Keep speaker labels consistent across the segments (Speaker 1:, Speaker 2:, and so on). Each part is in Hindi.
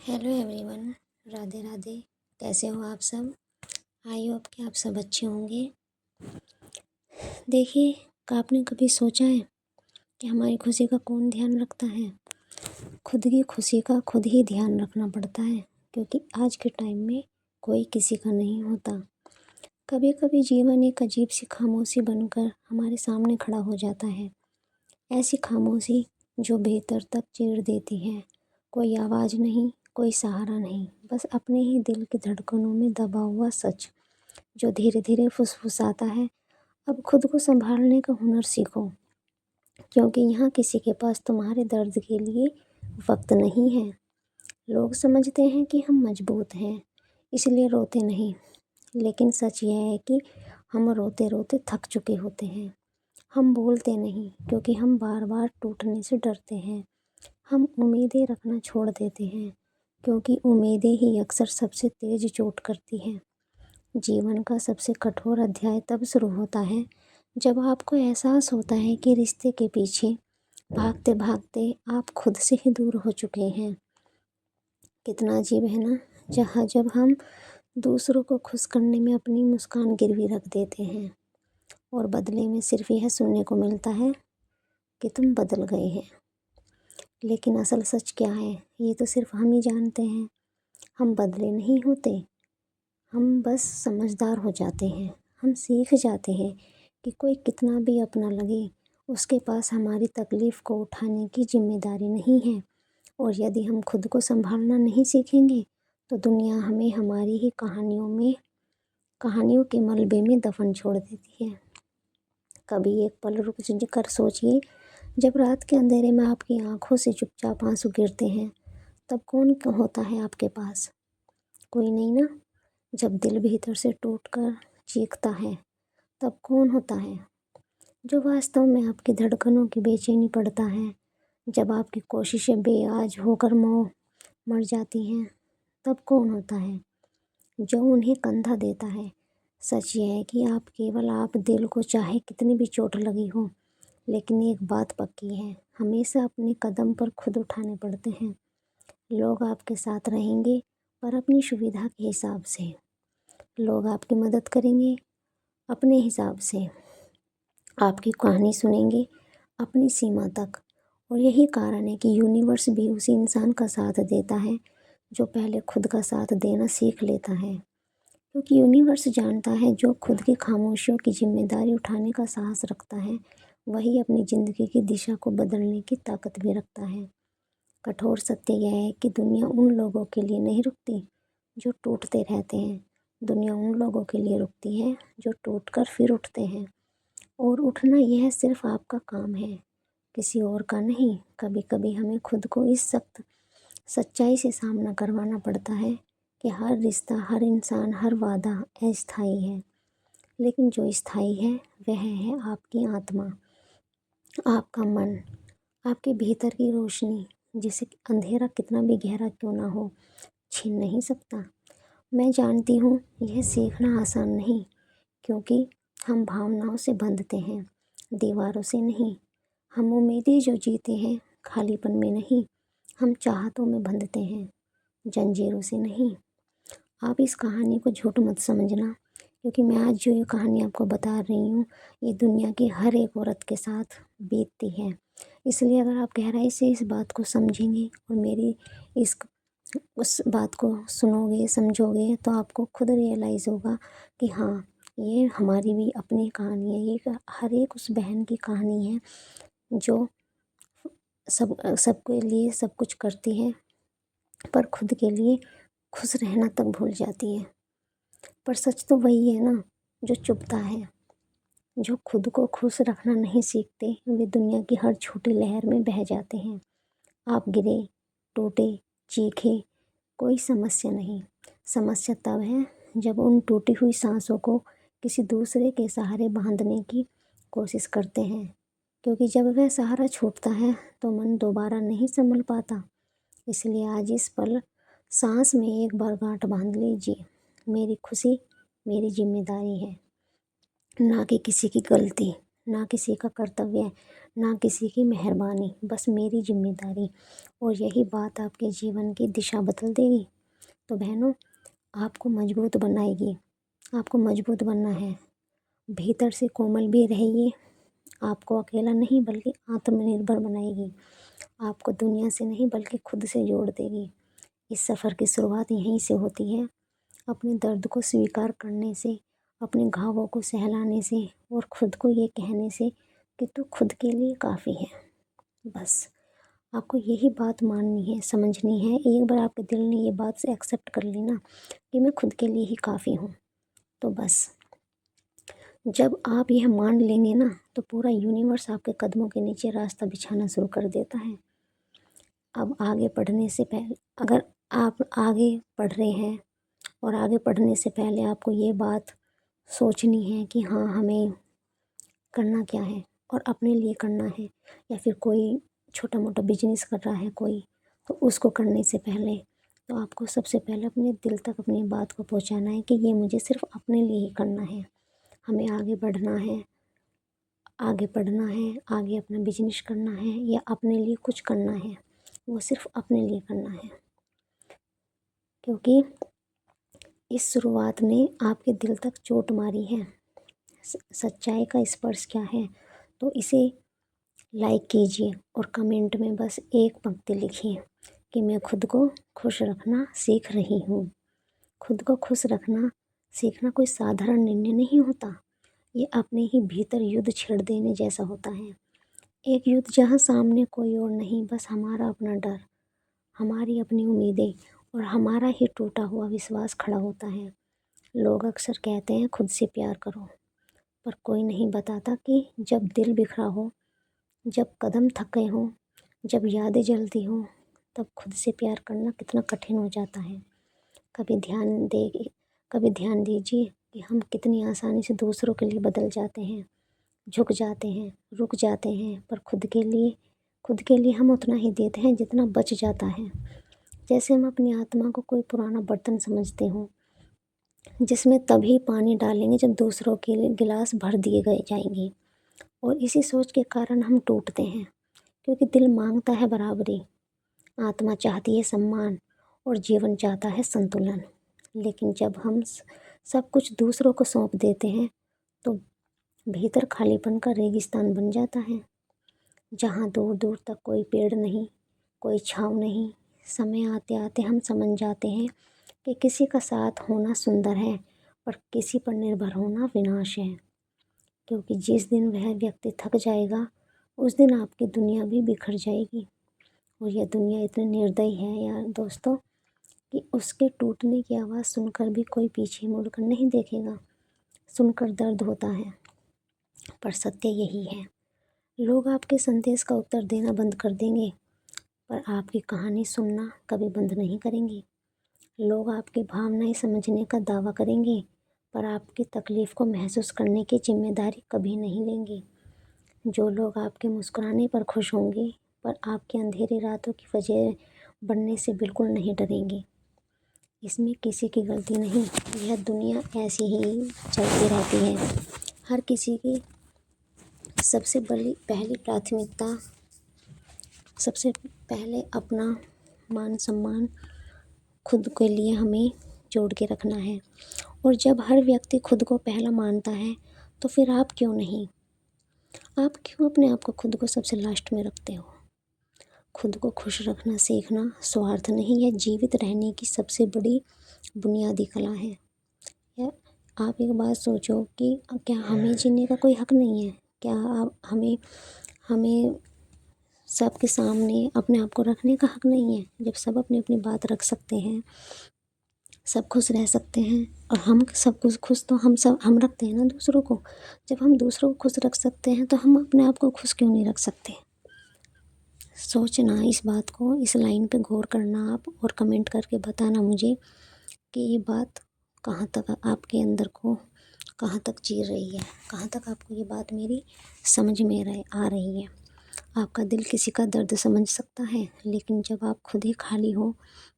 Speaker 1: Hello everyone. राधे राधे। कैसे हो आप सब? आई होप कि आप सब अच्छे होंगे। देखिए, आपने कभी सोचा है कि हमारी खुशी का कौन ध्यान रखता है? खुद की खुशी का खुद ही ध्यान रखना पड़ता है, क्योंकि आज के टाइम में कोई किसी का नहीं होता। कभी कभी जीवन एक अजीब सी खामोशी बनकर हमारे सामने खड़ा हो जाता है। ऐसी खामोशी जो भीतर तक चीर देती है। कोई आवाज़ नहीं, कोई सहारा नहीं, बस अपने ही दिल की धड़कनों में दबा हुआ सच जो धीरे धीरे फुसफुसाता है, अब खुद को संभालने का हुनर सीखो, क्योंकि यहाँ किसी के पास तुम्हारे दर्द के लिए वक्त नहीं है। लोग समझते हैं कि हम मजबूत हैं, इसलिए रोते नहीं, लेकिन सच यह है कि हम रोते रोते थक चुके होते हैं। हम बोलते नहीं क्योंकि हम बार बार टूटने से डरते हैं। हम उम्मीदें रखना छोड़ देते हैं क्योंकि उम्मीदें ही अक्सर सबसे तेज चोट करती हैं। जीवन का सबसे कठोर अध्याय तब शुरू होता है जब आपको एहसास होता है कि रिश्ते के पीछे भागते भागते आप खुद से ही दूर हो चुके हैं। कितना अजीब है ना, जब हम दूसरों को खुश करने में अपनी मुस्कान गिरवी रख देते हैं और बदले में सिर्फ यह सुनने को मिलता है कि तुम बदल गए हैं। लेकिन असल सच क्या है, ये तो सिर्फ हम ही जानते हैं। हम बदले नहीं होते, हम बस समझदार हो जाते हैं। हम सीख जाते हैं कि कोई कितना भी अपना लगे, उसके पास हमारी तकलीफ़ को उठाने की जिम्मेदारी नहीं है। और यदि हम खुद को संभालना नहीं सीखेंगे तो दुनिया हमें हमारी ही कहानियों के मलबे में दफन छोड़ देती है। कभी एक पल रुक कर सोचिए, जब रात के अंधेरे में आपकी आंखों से चुपचाप आंसू गिरते हैं, तब कौन होता है आपके पास? कोई नहीं ना। जब दिल भीतर से टूटकर चीखता है, तब कौन होता है जो वास्तव में आपकी धड़कनों की बेचैनी पड़ता है? जब आपकी कोशिशें बेआज होकर मर जाती हैं, तब कौन होता है जो उन्हें कंधा देता है? सच ये है कि आप दिल को चाहे कितनी भी चोट लगी हो, लेकिन एक बात पक्की है, हमेशा अपने कदम पर खुद उठाने पड़ते हैं। लोग आपके साथ रहेंगे पर अपनी सुविधा के हिसाब से। लोग आपकी मदद करेंगे अपने हिसाब से। आपकी कहानी सुनेंगे अपनी सीमा तक। और यही कारण है कि यूनिवर्स भी उसी इंसान का साथ देता है जो पहले खुद का साथ देना सीख लेता है। क्योंकि यूनिवर्स जानता है, जो खुद की खामोशियों की जिम्मेदारी उठाने का साहस रखता है, वही अपनी ज़िंदगी की दिशा को बदलने की ताकत भी रखता है। कठोर सत्य यह है कि दुनिया उन लोगों के लिए नहीं रुकती जो टूटते रहते हैं। दुनिया उन लोगों के लिए रुकती है जो टूटकर फिर उठते हैं। और उठना यह सिर्फ आपका काम है, किसी और का नहीं। कभी कभी हमें खुद को इस सख्त सच्चाई से सामना करवाना पड़ता है कि हर रिश्ता, हर इंसान, हर वादा अस्थायी है, लेकिन जो स्थायी है वह है आपकी आत्मा, आपका मन, आपके भीतर की रोशनी, जिसे अंधेरा कितना भी गहरा क्यों ना हो छीन नहीं सकता। मैं जानती हूँ यह सीखना आसान नहीं, क्योंकि हम भावनाओं से बंधते हैं, दीवारों से नहीं। हम उम्मीदें जो जीते हैं खालीपन में नहीं, हम चाहतों में बंधते हैं, जंजीरों से नहीं। आप इस कहानी को झूठ मत समझना, क्योंकि मैं आज जो ये कहानी आपको बता रही हूँ, ये दुनिया की हर एक औरत के साथ बीतती है। इसलिए अगर आप गहराई से इस बात को समझेंगे और मेरी इस उस बात को सुनोगे, समझोगे, तो आपको खुद रियलाइज़ होगा कि हाँ, ये हमारी भी अपनी कहानी है। ये हर एक उस बहन की कहानी है जो सबके लिए सब कुछ करती है, पर खुद के लिए खुश रहना तक भूल जाती है। पर सच तो वही है ना, जो चुभता है। जो खुद को खुश रखना नहीं सीखते, वे दुनिया की हर छोटी लहर में बह जाते हैं। आप गिरे, टूटे, चीखे, कोई समस्या नहीं। समस्या तब है जब उन टूटी हुई सांसों को किसी दूसरे के सहारे बांधने की कोशिश करते हैं, क्योंकि जब वह सहारा छूटता है तो मन दोबारा नहीं संभल पाता। इसलिए आज इस पल सांस में एक बार गांठ बांध लीजिए। मेरी खुशी मेरी जिम्मेदारी है, ना कि किसी की गलती। ना किसी का कर्तव्य, ना किसी की मेहरबानी, बस मेरी जिम्मेदारी। और यही बात आपके जीवन की दिशा बदल देगी। तो बहनों, आपको मजबूत बनाएगी। आपको मजबूत बनना है, भीतर से कोमल भी रहेगी। आपको अकेला नहीं बल्कि आत्मनिर्भर बनाएगी। आपको दुनिया से नहीं बल्कि खुद से जोड़ देगी। इस सफ़र की शुरुआत यहीं से होती है, अपने दर्द को स्वीकार करने से, अपने घावों को सहलाने से और खुद को ये कहने से कि तू खुद के लिए काफ़ी है। बस आपको यही बात माननी है, समझनी है। एक बार आपके दिल ने ये बात से एक्सेप्ट कर ली ना कि मैं खुद के लिए ही काफ़ी हूँ, तो बस जब आप यह मान लेंगे ना, तो पूरा यूनिवर्स आपके कदमों के नीचे रास्ता बिछाना शुरू कर देता है। अब आगे बढ़ने से पहले, अगर आप आगे बढ़ रहे हैं और आगे बढ़ने से पहले आपको ये बात सोचनी है कि हाँ, हमें करना क्या है और अपने लिए करना है, या फिर कोई छोटा मोटा बिजनेस कर रहा है कोई, तो उसको करने से पहले तो आपको सबसे पहले अपने दिल तक अपनी बात को पहुंचाना है कि ये मुझे सिर्फ अपने लिए ही करना है। हमें आगे बढ़ना है, आगे पढ़ना है, आगे अपना बिजनेस करना है या अपने लिए कुछ करना है, वो सिर्फ अपने लिए करना है। क्योंकि इस शुरुआत ने आपके दिल तक चोट मारी है। सच्चाई का स्पर्श क्या है, तो इसे लाइक कीजिए और कमेंट में बस एक पंक्ति लिखिए कि मैं खुद को खुश रखना सीख रही हूँ। खुद को खुश रखना सीखना कोई साधारण निर्णय नहीं होता। ये अपने ही भीतर युद्ध छेड़ देने जैसा होता है। एक युद्ध जहाँ सामने कोई और नहीं, बस हमारा अपना डर, हमारी अपनी उम्मीदें और हमारा ही टूटा हुआ विश्वास खड़ा होता है। लोग अक्सर कहते हैं खुद से प्यार करो, पर कोई नहीं बताता कि जब दिल बिखरा हो, जब कदम थके हों, जब यादें जलती हों, तब खुद से प्यार करना कितना कठिन हो जाता है। कभी ध्यान दीजिए कि हम कितनी आसानी से दूसरों के लिए बदल जाते हैं, झुक जाते हैं, रुक जाते हैं, पर खुद के लिए हम उतना ही देते हैं जितना बच जाता है। जैसे हम अपनी आत्मा को कोई पुराना बर्तन समझते हों, जिसमें तभी पानी डालेंगे जब दूसरों के लिए गिलास भर दिए गए जाएंगे। और इसी सोच के कारण हम टूटते हैं, क्योंकि दिल मांगता है बराबरी, आत्मा चाहती है सम्मान और जीवन चाहता है संतुलन। लेकिन जब हम सब कुछ दूसरों को सौंप देते हैं, तो भीतर खालीपन का रेगिस्तान बन जाता है, जहाँ दूर दूर तक कोई पेड़ नहीं, कोई छाँव नहीं। समय आते आते हम समझ जाते हैं कि किसी का साथ होना सुंदर है, पर किसी पर निर्भर होना विनाश है। क्योंकि जिस दिन वह व्यक्ति थक जाएगा, उस दिन आपकी दुनिया भी बिखर जाएगी। और यह दुनिया इतनी निर्दयी है यार दोस्तों, कि उसके टूटने की आवाज़ सुनकर भी कोई पीछे मुड़कर नहीं देखेगा। सुनकर दर्द होता है, पर सत्य यही है, लोग आपके संदेश का उत्तर देना बंद कर देंगे, पर आपकी कहानी सुनना कभी बंद नहीं करेंगे। लोग आपकी भावनाएं समझने का दावा करेंगे, पर आपकी तकलीफ़ को महसूस करने की जिम्मेदारी कभी नहीं लेंगे। जो लोग आपके मुस्कुराने पर खुश होंगे, पर आपकी अंधेरी रातों की वजह बनने से बिल्कुल नहीं डरेंगे। इसमें किसी की गलती नहीं, यह दुनिया ऐसी ही चलती रहती है। हर किसी की पहली प्राथमिकता सबसे पहले अपना मान सम्मान खुद के लिए हमें जोड़ के रखना है। और जब हर व्यक्ति खुद को पहला मानता है, तो फिर आप क्यों नहीं? आप क्यों अपने आप को खुद को सबसे लास्ट में रखते हो? खुद को खुश रखना सीखना स्वार्थ नहीं, यह जीवित रहने की सबसे बड़ी बुनियादी कला है। या आप एक बात सोचो कि क्या हमें जीने का कोई हक नहीं है? क्या आप हमें सबके सामने अपने आप को रखने का हक नहीं है? जब सब अपनी अपनी बात रख सकते हैं, सब खुश रह सकते हैं, और हम सब कुछ खुश तो हम रखते हैं ना दूसरों को। जब हम दूसरों को खुश रख सकते हैं, तो हम अपने आप को खुश क्यों नहीं रख सकते? सोचना इस बात को, इस लाइन पे गौर करना आप, और कमेंट करके बताना मुझे कि ये बात कहाँ तक आपके अंदर को कहाँ तक चीर रही है, कहाँ तक आपको ये बात मेरी समझ में आ रही है। आपका दिल किसी का दर्द समझ सकता है, लेकिन जब आप खुद ही खाली हो,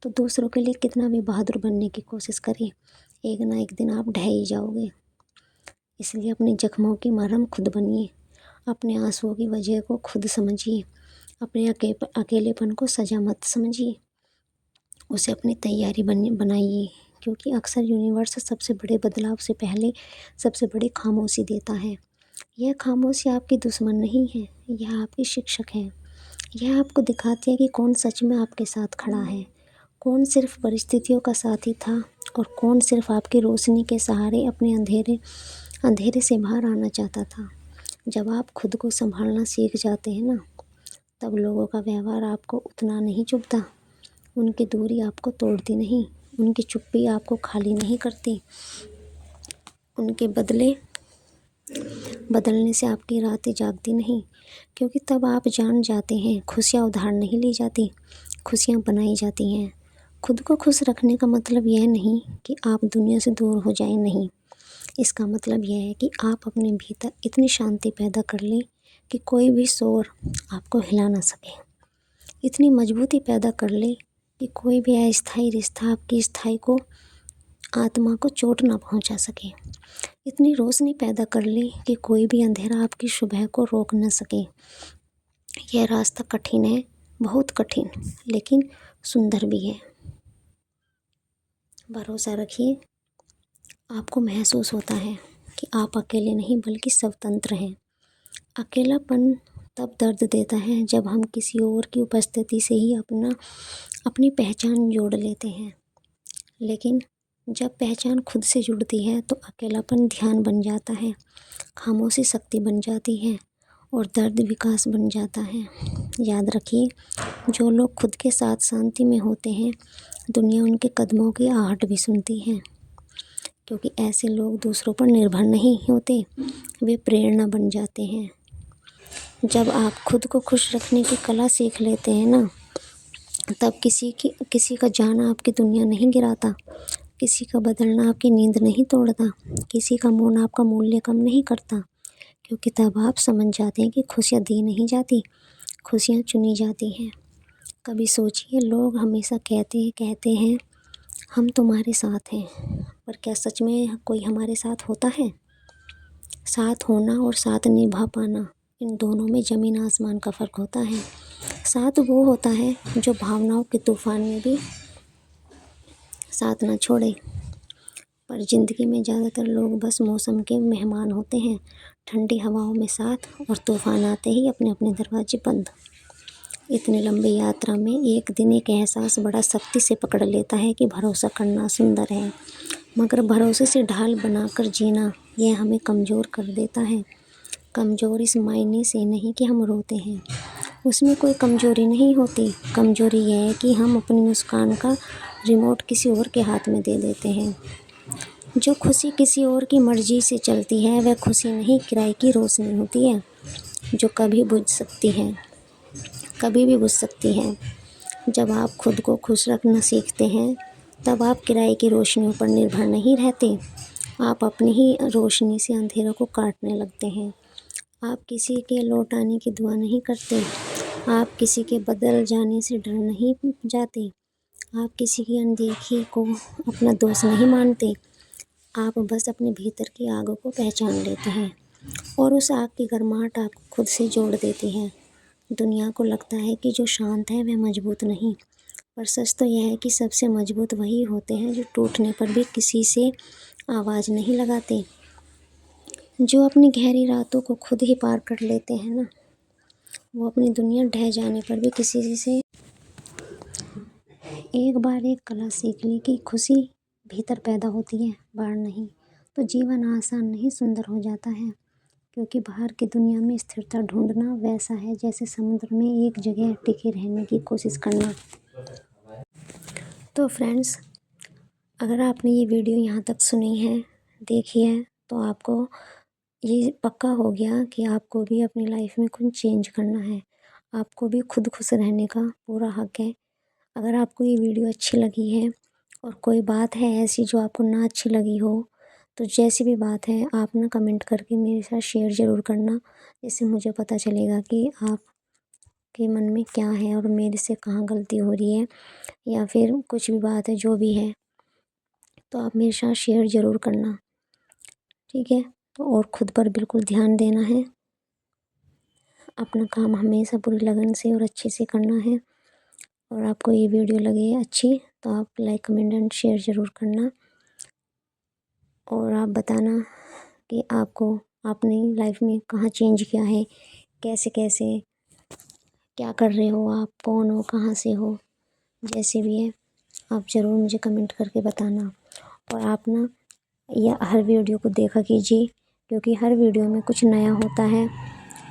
Speaker 1: तो दूसरों के लिए कितना भी बहादुर बनने की कोशिश करें, एक ना एक दिन आप ढह ही जाओगे। इसलिए अपने जख्मों की मरहम खुद बनिए, अपने आंसुओं की वजह को खुद समझिए। अपने अकेलेपन को सज़ा मत समझिए, उसे अपनी तैयारी बनाइए, क्योंकि अक्सर यूनिवर्स सबसे बड़े बदलाव से पहले सबसे बड़ी खामोशी देता है। यह खामोशी आपकी दुश्मन नहीं है, यह आपकी शिक्षक है। यह आपको दिखाती है कि कौन सच में आपके साथ खड़ा है, कौन सिर्फ परिस्थितियों का साथी था और कौन सिर्फ आपकी रोशनी के सहारे अपने अंधेरे से बाहर आना चाहता था। जब आप खुद को संभालना सीख जाते हैं ना, तब लोगों का व्यवहार आपको उतना नहीं चुभता। उनकी दूरी आपको तोड़ती नहीं, उनकी चुप्पी आपको खाली नहीं करती, उनके बदलने से आपकी रातें जागती नहीं। क्योंकि तब आप जान जाते हैं, खुशियाँ उधार नहीं ली जाती, खुशियाँ बनाई जाती हैं। खुद को खुश रखने का मतलब यह नहीं कि आप दुनिया से दूर हो जाएं, नहीं। इसका मतलब यह है कि आप अपने भीतर इतनी शांति पैदा कर लें कि कोई भी शोर आपको हिला ना सके। इतनी मजबूती पैदा कर ले कि कोई भी अस्थायी रिश्ता आपकी स्थायी को आत्मा को चोट ना पहुंचा सके। इतनी रोशनी पैदा कर ले कि कोई भी अंधेरा आपकी सुबह को रोक न सके। यह रास्ता कठिन है, बहुत कठिन, लेकिन सुंदर भी है। भरोसा रखिए, आपको महसूस होता है कि आप अकेले नहीं बल्कि स्वतंत्र हैं। अकेलापन तब दर्द देता है जब हम किसी और की उपस्थिति से ही अपनी पहचान जोड़ लेते हैं। लेकिन जब पहचान खुद से जुड़ती है तो अकेलापन ध्यान बन जाता है, खामोशी शक्ति बन जाती है और दर्द विकास बन जाता है। याद रखिए, जो लोग खुद के साथ शांति में होते हैं, दुनिया उनके कदमों की आहट भी सुनती है। क्योंकि ऐसे लोग दूसरों पर निर्भर नहीं होते, वे प्रेरणा बन जाते हैं। जब आप खुद को खुश रखने की कला सीख लेते हैं ना, तब किसी का जाना आपकी दुनिया नहीं गिराता, किसी का बदलना आपकी नींद नहीं तोड़ता, किसी का मौन आपका मूल्य कम नहीं करता। क्योंकि तब आप समझ जाते हैं कि खुशियाँ दी नहीं जाती, खुशियाँ चुनी जाती हैं। कभी सोचिए, लोग हमेशा कहते हैं हम तुम्हारे साथ हैं, पर क्या सच में कोई हमारे साथ होता है? साथ होना और साथ निभा पाना, इन दोनों में ज़मीन आसमान का फ़र्क होता है। साथ वो होता है जो भावनाओं के तूफान में भी साथ ना छोड़े। पर ज़िंदगी में ज़्यादातर लोग बस मौसम के मेहमान होते हैं, ठंडी हवाओं में साथ और तूफान आते ही अपने अपने दरवाजे बंद। इतनी लंबी यात्रा में एक दिन एक एहसास बड़ा सख्ती से पकड़ लेता है कि भरोसा करना सुंदर है, मगर भरोसे से ढाल बनाकर जीना यह हमें कमज़ोर कर देता है। कमज़ोर इस मायने से नहीं कि हम रोते हैं, उसमें कोई कमज़ोरी नहीं होती। कमज़ोरी यह है कि हम अपनी मुस्कान का रिमोट किसी और के हाथ में दे देते हैं। जो खुशी किसी और की मर्ज़ी से चलती है वह खुशी नहीं, किराए की रोशनी होती है, जो कभी भी बुझ सकती है। जब आप खुद को खुश रखना सीखते हैं, तब आप किराए की रोशनियों पर निर्भर नहीं रहते, आप अपनी ही रोशनी से अंधेरों को काटने लगते हैं। आप किसी के लौट आने की दुआ नहीं करते, आप किसी के बदल जाने से डर नहीं जाते, आप किसी की अनदेखी को अपना दोष नहीं मानते। आप बस अपने भीतर की आग को पहचान लेते हैं और उस आग की गर्माहट आपको खुद से जोड़ देती है। दुनिया को लगता है कि जो शांत है वह मजबूत नहीं, पर सच तो यह है कि सबसे मजबूत वही होते हैं जो टूटने पर भी किसी से आवाज़ नहीं लगाते, जो अपनी गहरी रातों को खुद ही पार कर लेते हैं ना, वो अपनी दुनिया ढह जाने पर भी किसी से। एक बार एक कला सीख ली कि खुशी भीतर पैदा होती है, बाहर नहीं, तो जीवन आसान नहीं सुंदर हो जाता है। क्योंकि बाहर की दुनिया में स्थिरता ढूंढना वैसा है जैसे समुद्र में एक जगह टिके रहने की कोशिश करना। तो फ्रेंड्स, अगर आपने ये वीडियो यहाँ तक सुनी है, देखी है, तो आपको ये पक्का हो गया कि आपको भी अपनी लाइफ में कुछ चेंज करना है। आपको भी खुद खुश रहने का पूरा हक है। अगर आपको ये वीडियो अच्छी लगी है और कोई बात है ऐसी जो आपको ना अच्छी लगी हो, तो जैसी भी बात है आप ना कमेंट करके मेरे साथ शेयर ज़रूर करना, जिससे मुझे पता चलेगा कि आपके मन में क्या है और मेरे से कहाँ गलती हो रही है, या फिर कुछ भी बात है जो भी है, तो आप मेरे साथ शेयर ज़रूर करना, ठीक है। तो और ख़ुद पर बिल्कुल ध्यान देना है। अपना काम हमेशा पूरी लगन से और अच्छे से करना है। और आपको ये वीडियो लगे अच्छी तो आप लाइक कमेंट एंड शेयर ज़रूर करना। और आप बताना कि आपको अपनी लाइफ में कहाँ चेंज किया है, कैसे कैसे क्या कर रहे हो, आप कौन हो, कहाँ से हो, जैसे भी है आप ज़रूर मुझे कमेंट करके बताना। और आप ना या हर वीडियो को देखा कीजिए, क्योंकि हर वीडियो में कुछ नया होता है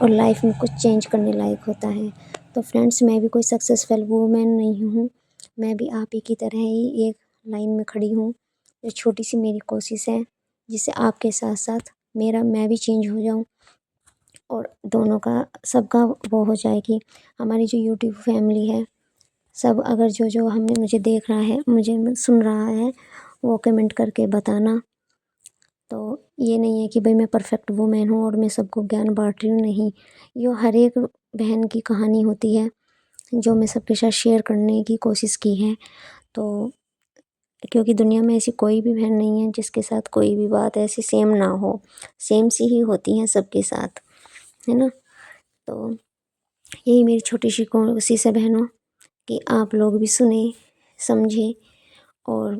Speaker 1: और लाइफ में कुछ चेंज करने लायक होता है। तो फ्रेंड्स, मैं भी कोई सक्सेसफुल वूमेन नहीं हूँ, मैं भी आप ही की तरह ही एक लाइन में खड़ी हूँ। ये छोटी सी मेरी कोशिश है जिससे आपके साथ साथ मैं भी चेंज हो जाऊँ और दोनों का सबका वो हो जाए कि हमारी जो यूट्यूब फैमिली है सब, अगर जो जो हमें मुझे देख रहा है, मुझे सुन रहा है, वो कमेंट करके बताना। तो ये नहीं है कि भाई मैं परफेक्ट वूमेन हूँ और मैं सबको ज्ञान बांट रही हूँ, नहीं। ये हर एक बहन की कहानी होती है जो मैं सबके साथ शेयर करने की कोशिश की है। तो क्योंकि दुनिया में ऐसी कोई भी बहन नहीं है जिसके साथ कोई भी बात ऐसी सेम ना हो, सेम सी ही होती हैं सबके साथ, है ना। तो यही मेरी छोटी सी कोशिश है बहनों कि आप लोग भी सुने, समझें और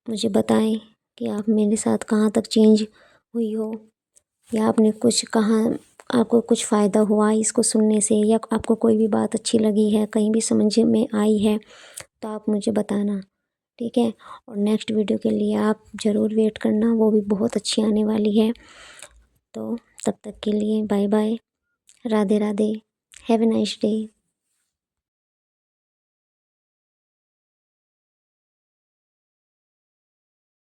Speaker 1: मुझे बताएं कि आप मेरे साथ कहाँ तक चेंज हुई हो, या आपने कुछ कहाँ आपको कुछ फ़ायदा हुआ इसको सुनने से, या आपको कोई भी बात अच्छी लगी है, कहीं भी समझ में आई है, तो आप मुझे बताना, ठीक है। और नेक्स्ट वीडियो के लिए आप ज़रूर वेट करना, वो भी बहुत अच्छी आने वाली है। तो तब तक के लिए bye bye, Radhe Radhe, have a nice day.